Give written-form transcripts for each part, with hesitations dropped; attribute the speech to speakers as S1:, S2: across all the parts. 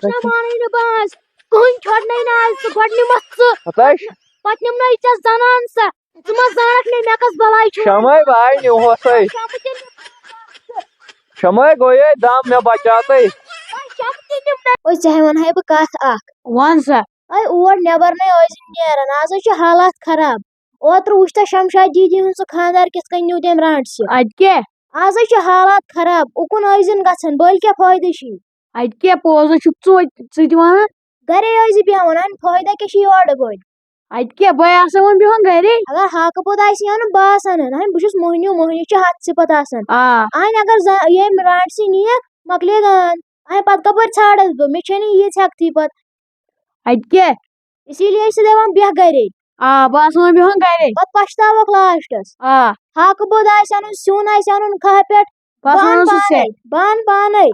S1: Şamanı bas. Kın çornayı nazı. Kodni matsı.
S2: Ataş.
S1: Patnim na içe zanansa. Tuma zanak ne mekas balay çu.
S2: Şamay bay ne hosay. Şamay goye dam me bachate.
S1: Oy zehman hay bu kath ak.
S2: Wansa.
S1: Ay or neber ne oyzin neran. Az şu halat kharab. Otru uçta Şamşad Didi hunsu khandar kis kan new dem rantsi.
S2: Adke.
S1: Az şu halat kharab. Ukun oyzin gasan bolke fayda şi.
S2: Adke poza çuktu sıdwana.
S1: Gare oyzi bihaman fayda ke şi orda boy.
S2: Adke bayasaman bihan gari.
S1: Agar haka podaysi yan basan. Hani buşus mohni şu hat sipat asan.
S2: Ah.
S1: Ayn agar ye rantsi niye maklegan. Ay pat kabar çağırdı bu. Meçeni ye çakti pat.
S2: Adke.
S1: İsiliye ise devam biha gare.
S2: Ah basaman bihan gari.
S1: Pat paştava klastas.
S2: Ah.
S1: Haka podaysanun sunaysanun kahpet.
S2: Basaman se.
S1: Ban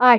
S2: Ay.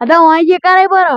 S2: Ada why ye kare baro.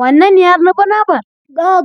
S2: Wanna niyar no banabar.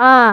S2: Ah.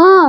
S2: Ah.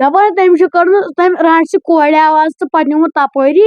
S2: Dabar tem şu karnu tem ranchi koğla avazı patnumu tapori.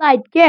S2: Adke.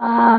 S2: Ah.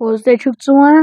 S2: Pozde çuktuwana.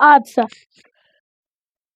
S2: Atsa.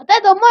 S2: Hata domay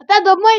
S2: Hata domay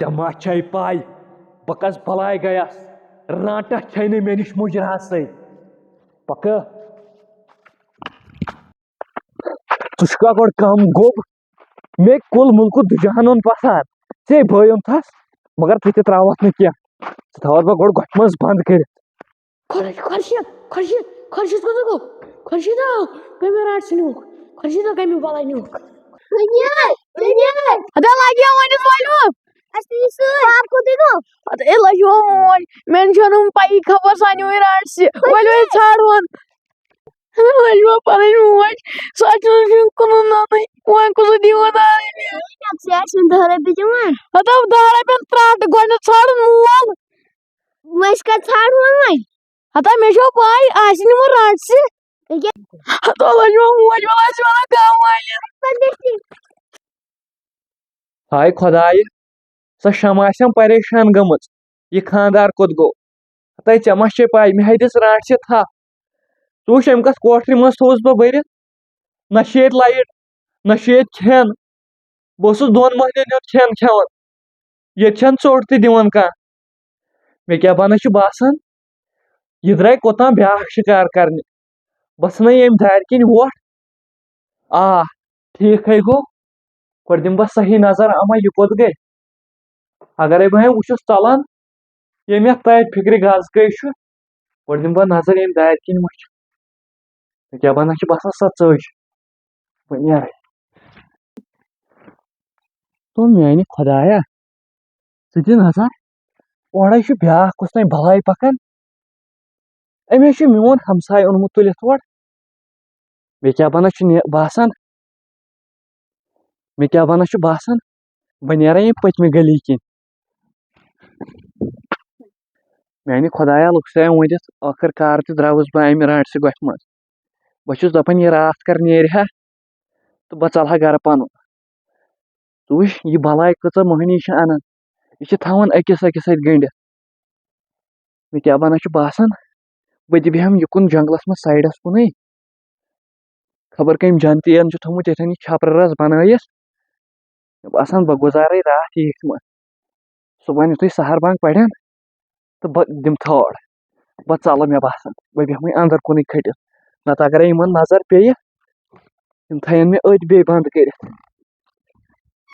S3: ژےٚ ما چھے پاے بہٕ کس بلاے gas رانٹس چھے نہٕ مےٚ نِش مُجراہس سۭتۍ پکہٕ ژٕ چھُکھا گۄڈٕ کم گوٚب مےٚ کُل مُلکہٕ دُجہن اوٚن پسار ژے بٲے اوٚن تھس مگر ژٕ تہِ تراوتھ نہٕ کینٛہہ ژٕ تھاوتھ بہٕ گۄڈٕ گۄپھِ منٛز بنٛد کٔرِتھ
S2: خورشید کوٚت گوٚو خورشیدا کٔمۍ راٹ ژھٕنیوکھ خورشیدا کٔمۍ بلاے نیوکھ ادا لگیا ونس ونوکھ
S1: آپ کوٚتٕے گوٚو
S2: اے لجو موج مےٚ چھنہٕ پایی خبر سانہِ راٹ ولہِ ژھانڈون لجو پنٕنۍ موج سۄ چھُنہٕ کُنُن ننٕے وۄنۍ کُس دِوان
S1: $10 دِوان
S2: ہتا 10 رۄپین ترٛٹھ گۄڈنیتھ ژھانڈُن مول
S1: وۄنۍ کتہِ ژھانڈون وۄنۍ
S2: ہتا مےٚ چھو پاے آسہِ نہٕ رٹسہِ ہتا لجو موج ول آسہِ ونان گام والٮ۪ن
S3: ہاے خۄدایہِ سۄ شمع آسٮ۪م پریشان گٔمٕژ یہِ خاندار کوٚت گوٚو ہتاے ژےٚ ما چھے پاے مےٚ ہے دِژ رانٹسہِ تھپھ ژٕ وٕچھ أمۍ کتھ کوٹھرِ منٛز تھوٚوُس بہٕ بٔرِتھ نہ چھِ ییٚتہِ لایٹ نہ چھُ ییٚتہِ کھٮ۪ن بہٕ اوسُس 2 مہینن ہُنٛد کھٮ۪ن کھٮ۪وان ییٚتہِ چھنہٕ ژوٚٹ تہِ دِوان کانٛہہ مےٚ کیٛاہ بانہ چھُ باسان یہِ درٛاے کوٚتام بیٛاکھ شِکار کرنہِ بہٕ ژھٕنَے ییٚمہِ دارِ کِنۍ وۄٹھ آ ٹھیٖکھٕے گوٚو گۄڈٕ دِمہٕ بہٕ صحیح نظر اما یہِ کوٚت گٔے اگرے بہٕ وۄنۍ وٕچھُس ژلان ییٚمۍ یتھ ترِ فِکرِ گاسہٕ چھُ گۄڈٕ دِمہٕ بہٕ نظر ییٚمہِ دارِ کِنۍ وٕچھ مےٚ کیٛاہ بانہ چھُ باسان سۄ ژٔج بہٕ نیرے دوٚپ میانہِ خۄدایا ژٕ دِ نظر اورے چھُ بیٛاکھ کُس تام بلاے پکان أمۍ ہے چھُ میون ہمساے اوٚنمُت تُلِتھ اور مےٚ کیٛاہ بانہ چھُ باسان بہٕ نیرے ییٚمہِ پٔتمہِ گلی کِنۍ میانہِ خۄدایا لُکسایم ؤنِتھ ٲخٕر کار تہِ درٛاوُس بہٕ امہِ رانٹسہِ گۄپھِ منٛز بہٕ چھُس دپان یہِ راتھ کر نیرِ ہا تہٕ بہٕ ژلہٕ ہا گرٕ پنُن ژٕ وٕچھ یہِ بلاے کۭژاہ مٔہنی چھِ انان یہِ چھِ تھاوان أکِس أکِس سۭتۍ گٔنڈِتھ مےٚ کیٛاہ بانہ چھُ باسان بہٕ تہِ بیٚہمہٕ یِکُن جنگلس منٛز سایڈس کُنٕے خبر کٔمۍ جنتی ین چھُ تھوٚمُت ییٚتھٮ۪ن یہِ چھپرٕ رس بنٲیِتھ مےٚ باسان بہٕ گُزارے راتھ ییٚتھۍ منٛز صبحن یُتھُے سحر بنٛگ پرن تہٕ بہٕ دِمہٕ تھٲڈ بہٕ ژلہٕ مےٚ باسان بہٕ بیٚہمٕے انٛدر کُنٕے کھٔٹِتھ نتہٕ اگرے یِمن نظر پیٚیہِ یِم تھاین مےٚ أتھۍ بیٚیہِ بنٛد کٔرِتھ